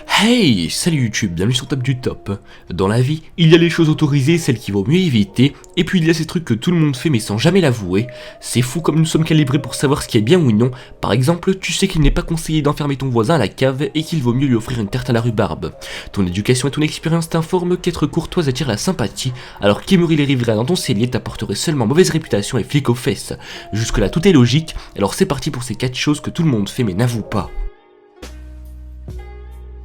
Hey, salut YouTube, bienvenue sur Top du Top. Dans la vie, il y a les choses autorisées, celles qu'il vaut mieux éviter, et puis il y a ces trucs que tout le monde fait mais sans jamais l'avouer. C'est fou comme nous sommes calibrés pour savoir ce qui est bien ou non. Par exemple, tu sais qu'il n'est pas conseillé d'enfermer ton voisin à la cave et qu'il vaut mieux lui offrir une tarte à la rhubarbe. Ton éducation et ton expérience t'informent qu'être courtoise attire la sympathie, alors qu'émeurer les riverains dans ton cellier t'apporterait seulement mauvaise réputation et flic aux fesses. Jusque là tout est logique, alors c'est parti pour ces 4 choses que tout le monde fait mais n'avoue pas.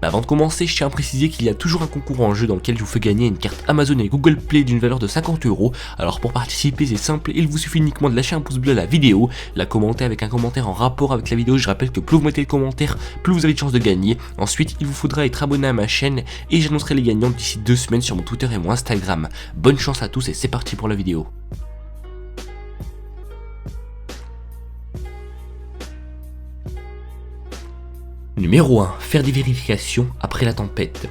Avant de commencer, je tiens à préciser qu'il y a toujours un concours en jeu dans lequel je vous fais gagner une carte Amazon et Google Play d'une valeur de 50€. Alors pour participer, c'est simple, il vous suffit uniquement de lâcher un pouce bleu à la vidéo, la commenter avec un commentaire en rapport avec la vidéo. Je rappelle que plus vous mettez le commentaire, plus vous avez de chances de gagner. Ensuite, il vous faudra être abonné à ma chaîne et j'annoncerai les gagnants d'ici 2 semaines sur mon Twitter et mon Instagram. Bonne chance à tous et c'est parti pour la vidéo. Numéro 1. Faire des vérifications après la tempête.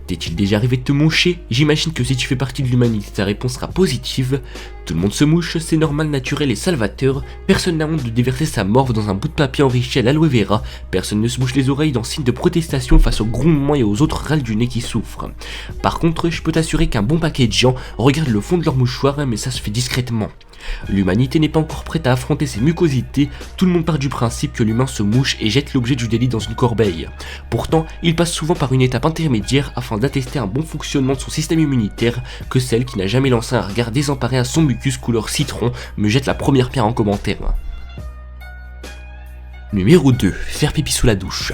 T'est-il déjà arrivé de te moucher? J'imagine que si tu fais partie de l'humanité, ta réponse sera positive. Tout le monde se mouche, c'est normal, naturel et salvateur. Personne n'a honte de déverser sa morve dans un bout de papier enrichi à l'aloe vera. Personne ne se bouche les oreilles dans signe de protestation face aux grondements et aux autres râles du nez qui souffrent. Par contre, je peux t'assurer qu'un bon paquet de gens regardent le fond de leur mouchoir, mais ça se fait discrètement. L'humanité n'est pas encore prête à affronter ses mucosités, tout le monde part du principe que l'humain se mouche et jette l'objet du délit dans une corbeille. Pourtant, il passe souvent par une étape intermédiaire afin d'attester un bon fonctionnement de son système immunitaire que celle qui n'a jamais lancé un regard désemparé à son mucus couleur citron me jette la première pierre en commentaire. Numéro 2. Faire pipi sous la douche.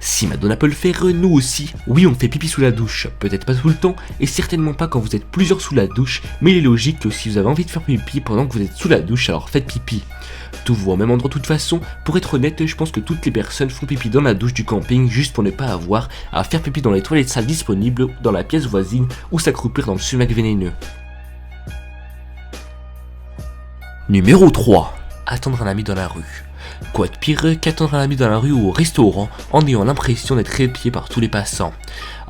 Si Madonna peut le faire, nous aussi. Oui, on fait pipi sous la douche, peut-être pas tout le temps, et certainement pas quand vous êtes plusieurs sous la douche, mais il est logique que si vous avez envie de faire pipi pendant que vous êtes sous la douche, alors faites pipi. Tout vous au même endroit de toute façon, pour être honnête, je pense que toutes les personnes font pipi dans la douche du camping juste pour ne pas avoir à faire pipi dans les toilettes sales disponibles, dans la pièce voisine, ou s'accroupir dans le sumac vénéneux. Numéro 3. Attendre un ami dans la rue. Quoi de pire qu'attendre un ami dans la rue ou au restaurant en ayant l'impression d'être épié par tous les passants.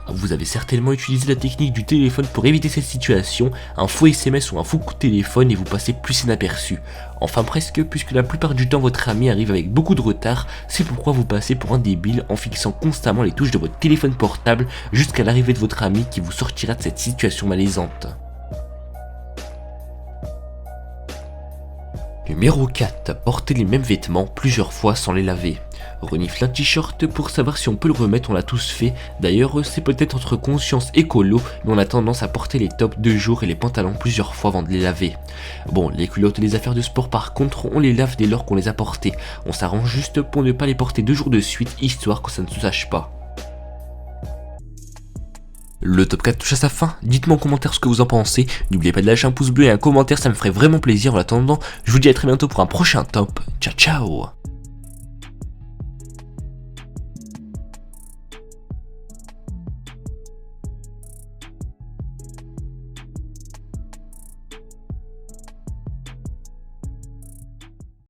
Vous avez certainement utilisé la technique du téléphone pour éviter cette situation, un faux SMS ou un faux coup de téléphone et vous passez plus inaperçu. Enfin presque, puisque la plupart du temps votre ami arrive avec beaucoup de retard, c'est pourquoi vous passez pour un débile en fixant constamment les touches de votre téléphone portable jusqu'à l'arrivée de votre ami qui vous sortira de cette situation malaisante. Numéro 4. Porter les mêmes vêtements plusieurs fois sans les laver. Renifler un t-shirt pour savoir si on peut le remettre, on l'a tous fait. D'ailleurs, c'est peut-être notre conscience écolo, mais on a tendance à porter les tops 2 jours et les pantalons plusieurs fois avant de les laver. Bon, les culottes et les affaires de sport par contre, on les lave dès lors qu'on les a portées. On s'arrange juste pour ne pas les porter 2 jours de suite, histoire que ça ne se sache pas. Le top 4 touche à sa fin, dites-moi en commentaire ce que vous en pensez, n'oubliez pas de lâcher un pouce bleu et un commentaire, ça me ferait vraiment plaisir. En attendant, je vous dis à très bientôt pour un prochain top, ciao ciao.